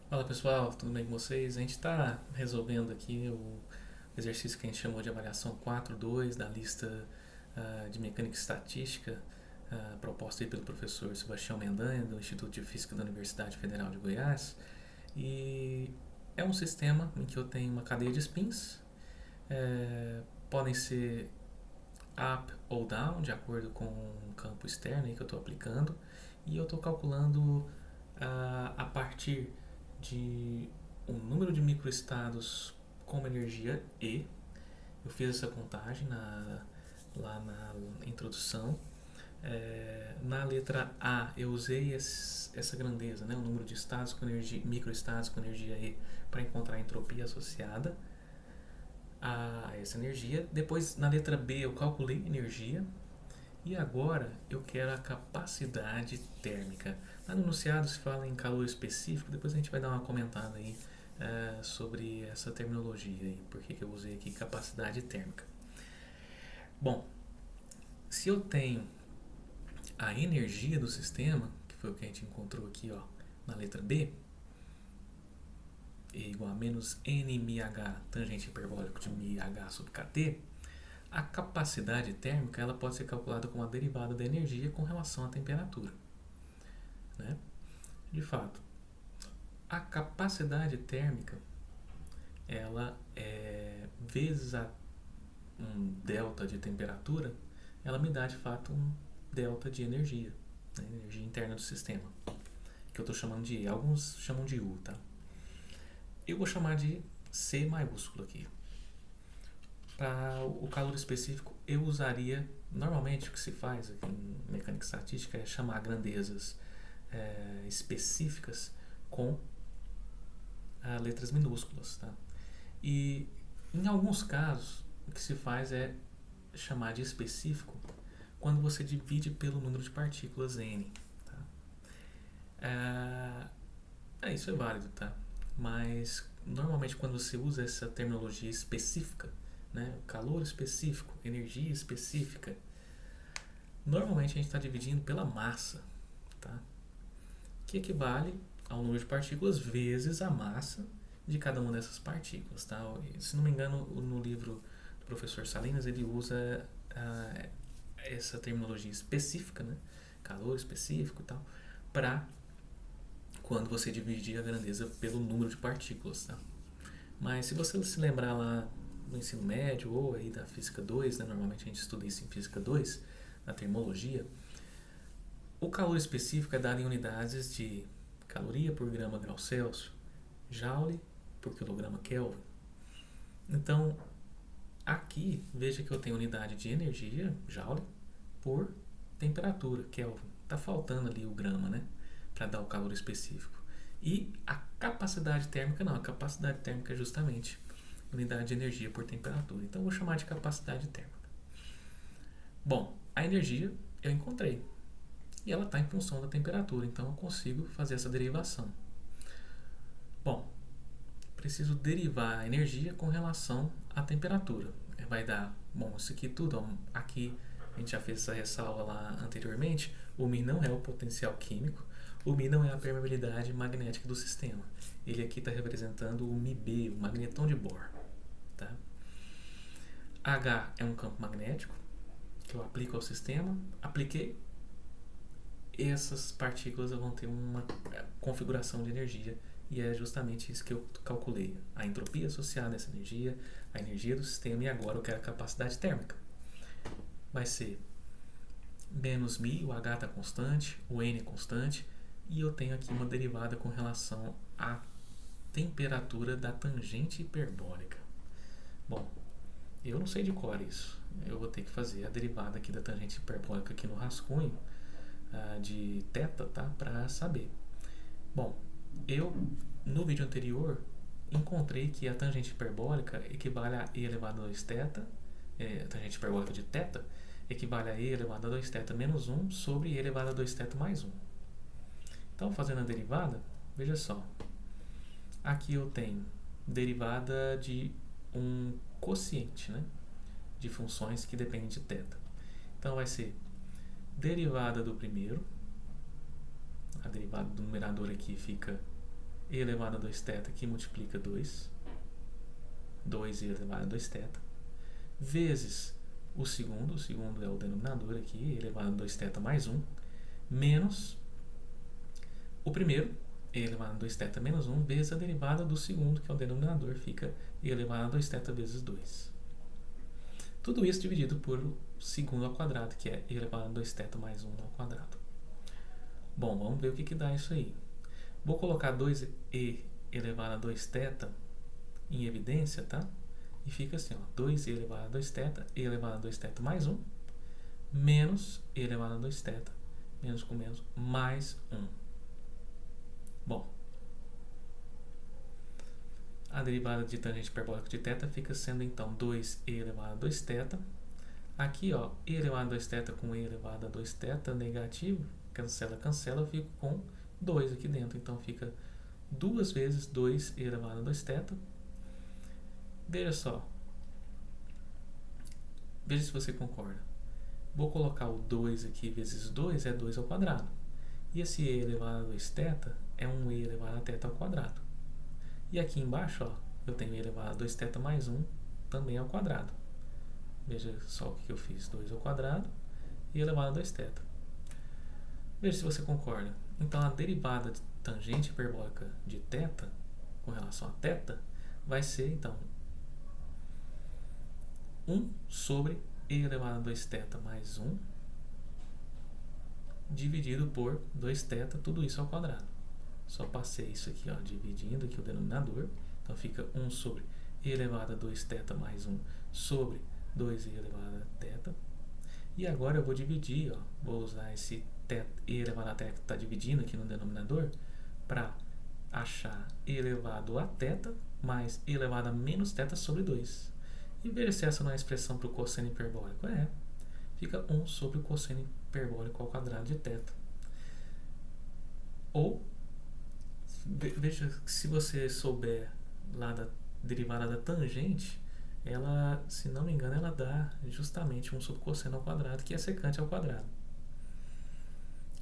Fala pessoal, tudo bem com vocês? A gente está resolvendo aqui o exercício que a gente chamou de avaliação 4.2 da lista de mecânica e estatística proposta aí pelo professor Sebastião Mendanha, do Instituto de Física da Universidade Federal de Goiás. E é um sistema em que eu tenho uma cadeia de spins, podem ser up ou down, de acordo com o campo externo aí que eu estou aplicando, e eu estou calculando a partir de um número de microestados com uma energia E. Eu fiz essa contagem lá na introdução. Na letra A eu usei essa grandeza, né, o número de estados com energia, microestados com energia E, para encontrar a entropia associada a essa energia. Depois na letra B eu calculei energia. E agora eu quero a capacidade térmica. Lá no enunciado se fala em calor específico, depois a gente vai dar uma comentada aí sobre essa terminologia aí, por que eu usei aqui capacidade térmica. Bom, se eu tenho a energia do sistema, que foi o que a gente encontrou aqui ó, na letra B, E igual a menos NμH tangente hiperbólico de μh sobre kT, a capacidade térmica ela pode ser calculada como a derivada da energia com relação à temperatura. Né? De fato, a capacidade térmica ela é vezes um delta de temperatura, ela me dá de fato um delta de energia, né? Energia interna do sistema, que eu estou chamando de E, alguns chamam de U, tá? Eu vou chamar de C maiúsculo aqui. Para o calor específico, eu usaria, normalmente o que se faz aqui em mecânica estatística é chamar grandezas específicas com letras minúsculas, tá? E em alguns casos, o que se faz é chamar de específico quando você divide pelo número de partículas n. Tá? Isso é válido, tá? Mas normalmente quando você usa essa terminologia específica, né, calor específico, energia específica, normalmente a gente está dividindo pela massa, tá? Que equivale ao número de partículas vezes a massa de cada uma dessas partículas, tá? Se não me engano, no livro do professor Salinas ele usa essa terminologia específica, né? Calor específico e tal, para quando você dividir a grandeza pelo número de partículas, tá? Mas se você se lembrar lá do ensino médio ou aí da física 2, né? Normalmente a gente estuda isso em física 2, na termologia, o calor específico é dado em unidades de caloria por grama grau Celsius, joule por quilograma Kelvin. Então, aqui, veja que eu tenho unidade de energia, joule, por temperatura, Kelvin. Está faltando ali o grama, né? Para dar o calor específico. E a capacidade térmica não, a capacidade térmica é justamente unidade de energia por temperatura. Então, eu vou chamar de capacidade térmica. Bom, a energia eu encontrei. E ela está em função da temperatura, então eu consigo fazer essa derivação. Bom, preciso derivar a energia com relação à temperatura. Vai dar, bom, isso aqui tudo, aqui a gente já fez essa ressalva lá anteriormente, o μ não é o potencial químico, o μ não é a permeabilidade magnética do sistema. Ele aqui está representando o μb, o magnetão de Bohr. Tá? H é um campo magnético que eu aplico ao sistema, apliquei, essas partículas vão ter uma configuração de energia e é justamente isso que eu calculei. A entropia associada a essa energia, a energia do sistema e agora eu quero a capacidade térmica. Vai ser menos μ, o H está constante, o N é constante e eu tenho aqui uma derivada com relação à temperatura da tangente hiperbólica. Bom, eu não sei de cor isso. Eu vou ter que fazer a derivada aqui da tangente hiperbólica aqui no rascunho de θ, tá? Para saber. Bom, eu no vídeo anterior encontrei que a tangente hiperbólica equivale a e elevado a 2θ, a tangente hiperbólica de θ equivale a e elevado a 2θ menos 1 sobre e elevado a 2θ mais 1. Então, fazendo a derivada, veja só. Aqui eu tenho derivada de um quociente, né? De funções que dependem de θ. Então, vai ser derivada do primeiro, a derivada do numerador aqui fica e elevado a 2θ, que multiplica 2. 2 e elevado a 2θ, vezes o segundo é o denominador aqui, e elevado a 2θ mais 1, menos o primeiro, e elevado a 2θ menos 1, vezes a derivada do segundo, que é o denominador, fica e elevado a 2θ vezes 2. Tudo isso dividido por segundo ao quadrado, que é e elevado a 2θ mais 1 ao quadrado. Bom, vamos ver o que dá isso aí. Vou colocar 2e elevado a 2θ em evidência, tá? E fica assim, ó, 2e elevado a 2θ, e elevado a 2θ mais 1, menos e elevado a 2θ, menos com menos, mais 1. Bom, a derivada de tangente hiperbólica de θ fica sendo, então, 2e elevado a 2θ. Aqui, ó, e elevado a 2θ com e elevado a 2θ negativo, cancela, cancela, eu fico com 2 aqui dentro. Então, fica 2 vezes 2e elevado a 2θ. Veja só. Veja se você concorda. Vou colocar o 2 aqui vezes 2 é 2 ao quadrado. E esse e elevado a 2θ é 1e elevado a θ ao quadrado. E aqui embaixo, ó, eu tenho e elevado a 2θ mais 1 também ao quadrado. Veja só o que eu fiz. 2 ao quadrado e elevado a 2θ. Veja se você concorda. Então, a derivada de tangente hiperbólica de θ com relação a θ vai ser, então, 1 sobre e elevado a 2θ mais 1 dividido por 2θ, tudo isso ao quadrado. Só passei isso aqui, ó, dividindo aqui o denominador. Então, fica 1 sobre e elevado a 2θ mais 1 sobre 2e elevado a θ. E agora eu vou dividir, ó, vou usar esse θ, e elevado a θ que está dividindo aqui no denominador para achar e elevado a θ mais e elevado a menos θ sobre 2. E veja se essa não é a expressão para o cosseno hiperbólico. Fica 1 sobre o cosseno hiperbólico ao quadrado de θ. Ou, veja que se você souber lá da derivada da tangente, ela, se não me engano, ela dá justamente 1 sobre cosseno ao quadrado, que é secante ao quadrado.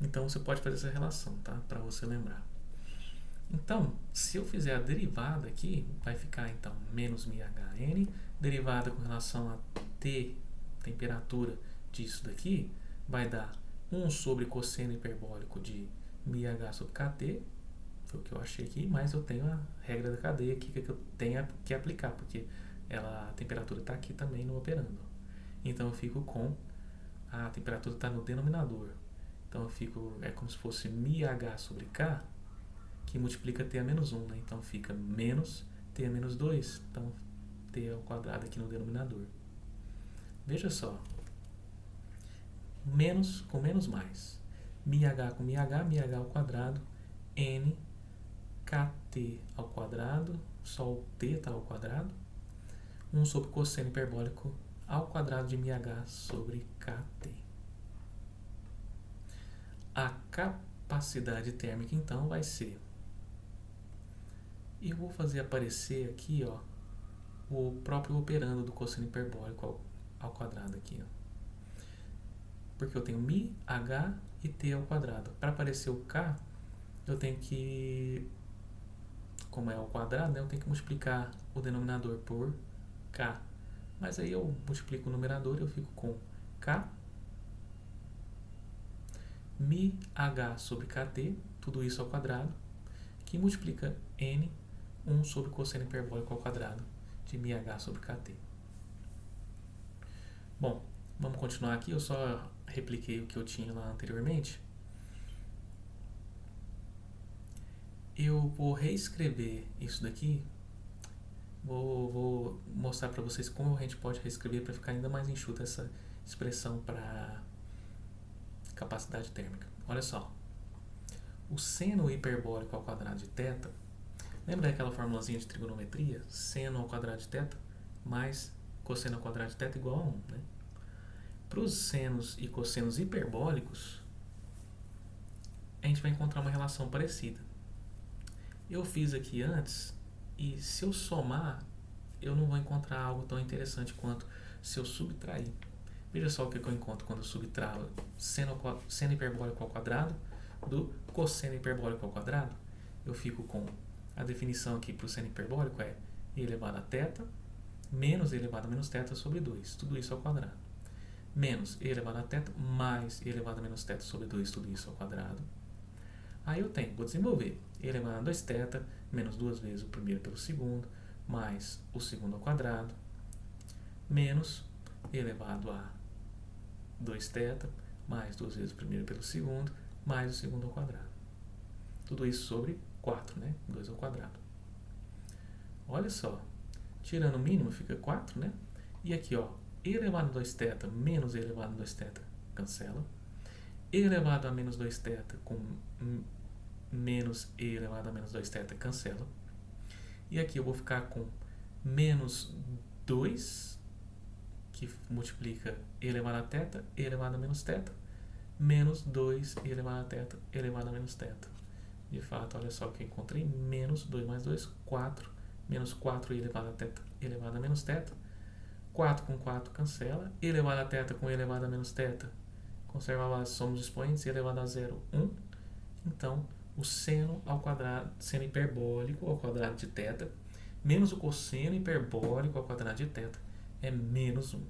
Então, você pode fazer essa relação, tá? Para você lembrar. Então, se eu fizer a derivada aqui, vai ficar, então, menos μHn, derivada com relação a T, temperatura disso daqui, vai dar 1 sobre cosseno hiperbólico de μH sobre kT, foi o que eu achei aqui, mas eu tenho a regra da cadeia aqui que eu tenho que aplicar, porque a temperatura está aqui também no operando. Então, eu fico com, a temperatura está no denominador, então eu fico, é como se fosse μH sobre K, que multiplica T a menos 1, né? Então fica menos T a menos 2, então T ao quadrado aqui no denominador. Veja só, menos com menos mais, μH com μH ao quadrado, N, KT ao quadrado, só o T está ao quadrado, 1 sobre cosseno hiperbólico ao quadrado de μH sobre KT. A capacidade térmica, então, vai ser... E eu vou fazer aparecer aqui, ó, o próprio operando do cosseno hiperbólico ao quadrado aqui, ó. Porque eu tenho μH e T ao quadrado. Para aparecer o K, eu tenho que, como é ao quadrado, né, eu tenho que multiplicar o denominador por K. Mas aí eu multiplico o numerador e eu fico com K μH sobre KT, tudo isso ao quadrado, que multiplica N, 1 sobre cosseno hiperbólico ao quadrado de μH sobre KT. Bom, vamos continuar aqui. Eu só repliquei o que eu tinha lá anteriormente. Eu vou reescrever isso daqui. Vou mostrar para vocês como a gente pode reescrever para ficar ainda mais enxuta essa expressão para capacidade térmica. Olha só. O seno hiperbólico ao quadrado de θ, lembra daquela formulazinha de trigonometria? Seno ao quadrado de θ mais cosseno ao quadrado de θ igual a 1. Né? Para os senos e cossenos hiperbólicos, a gente vai encontrar uma relação parecida. Eu fiz aqui antes, e se eu somar, eu não vou encontrar algo tão interessante quanto se eu subtrair. Veja só o que eu encontro quando eu subtraio seno hiperbólico ao quadrado do cosseno hiperbólico ao quadrado. Eu fico com A definição aqui para o seno hiperbólico é e elevado a θ menos e elevado a menos θ sobre 2, tudo isso ao quadrado. Menos e elevado a θ mais e elevado a menos θ sobre 2, tudo isso ao quadrado. Aí eu tenho, vou desenvolver, e elevado a 2θ menos 2 vezes o primeiro pelo segundo, mais o segundo ao quadrado, menos e elevado a 2θ mais 2 vezes o primeiro pelo segundo, mais o segundo ao quadrado. Tudo isso sobre 4, né? 2 ao quadrado. Olha só, tirando o mínimo fica 4, né? E aqui, ó, e elevado a 2θ menos e elevado a 2θ cancela. E elevado a menos 2θ com menos e elevado a menos 2θ cancela. E aqui eu vou ficar com menos 2, que multiplica e elevado a θ, e elevado a menos θ, menos 2 e elevado a θ, elevado a menos θ. De fato, olha só que eu encontrei, menos 2 mais 2, 4, menos 4 e elevado a θ, elevado a menos θ, 4 com 4 cancela, e elevado a θ com e elevado a menos θ, conserva a base, somos expoentes, e elevado a 0, 1. Então, o seno ao quadrado, seno hiperbólico ao quadrado de θ, menos o cosseno hiperbólico ao quadrado de θ, é menos 1.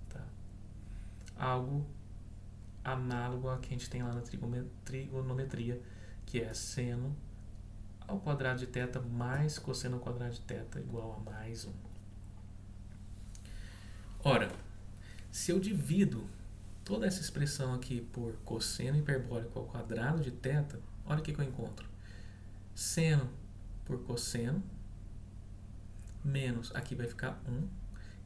Tá? Algo análogo a que a gente tem lá na trigonometria, que é seno ao quadrado de θ mais cosseno ao quadrado de θ igual a mais 1. Ora, se eu divido toda essa expressão aqui por cosseno hiperbólico ao quadrado de θ, olha o que eu encontro. Seno por cosseno, menos, aqui vai ficar 1,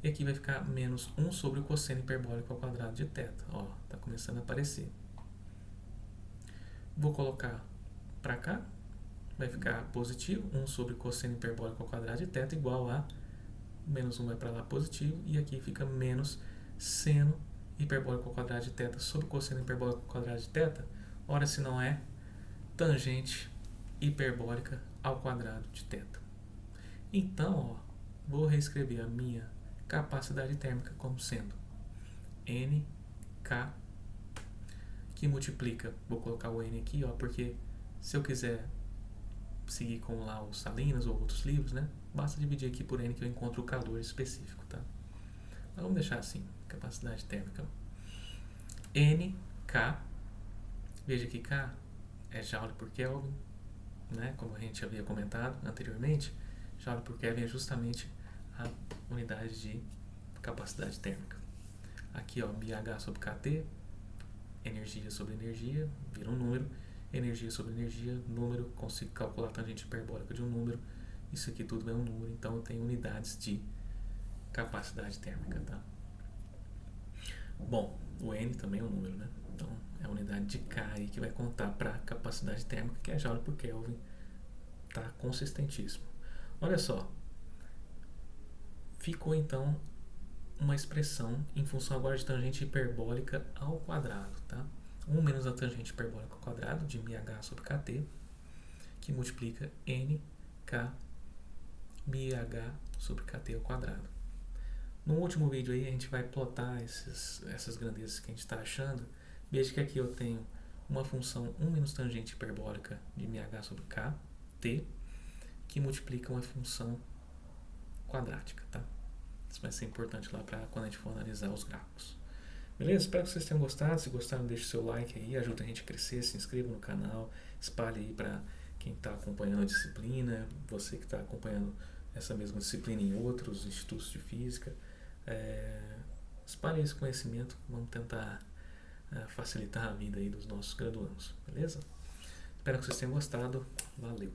e aqui vai ficar menos 1 sobre o cosseno hiperbólico ao quadrado de θ. Ó, tá começando a aparecer. Vou colocar para cá, vai ficar positivo, 1 sobre cosseno hiperbólico ao quadrado de θ igual a menos 1 vai para lá positivo, e aqui fica menos seno hiperbólico ao quadrado de θ sobre cosseno hiperbólico ao quadrado de θ. Ora, se não é tangente hiperbólica ao quadrado de θ. Então, ó, vou reescrever a minha capacidade térmica como sendo NK, que multiplica, vou colocar o N aqui, ó, porque se eu quiser seguir com lá os Salinas ou outros livros, né, basta dividir aqui por N que eu encontro o calor específico, tá? Mas vamos deixar assim, capacidade térmica. NK, veja que K é Joule por Kelvin, né, como a gente havia comentado anteriormente. Joule por Kelvin é justamente a unidade de capacidade térmica. Aqui, ó, BH sobre KT, energia sobre energia, vira um número, energia sobre energia, número, consigo calcular a tangente hiperbólica de um número, isso aqui tudo é um número, então eu tenho unidades de capacidade térmica, tá? Bom, o N também é um número, né? Então é a unidade de K aí que vai contar para a capacidade térmica, que é Joule por Kelvin, tá consistentíssimo. Olha só, ficou então uma expressão em função agora de tangente hiperbólica ao quadrado, tá? 1 menos a tangente hiperbólica ao quadrado de μh sobre kt, que multiplica nk μh sobre kt ao quadrado. No último vídeo aí a gente vai plotar essas grandezas que a gente está achando. Veja que aqui eu tenho uma função 1 menos tangente hiperbólica de μh sobre kt, que multiplica uma função quadrática, tá? Isso vai ser importante lá para quando a gente for analisar os gráficos. Beleza? Espero que vocês tenham gostado. Se gostaram, deixe seu like aí, ajuda a gente a crescer, se inscreva no canal, espalhe aí para quem está acompanhando a disciplina, você que está acompanhando essa mesma disciplina em outros institutos de física. Espalhe esse conhecimento, vamos tentar facilitar a vida aí dos nossos graduandos, beleza? Espero que vocês tenham gostado. Valeu!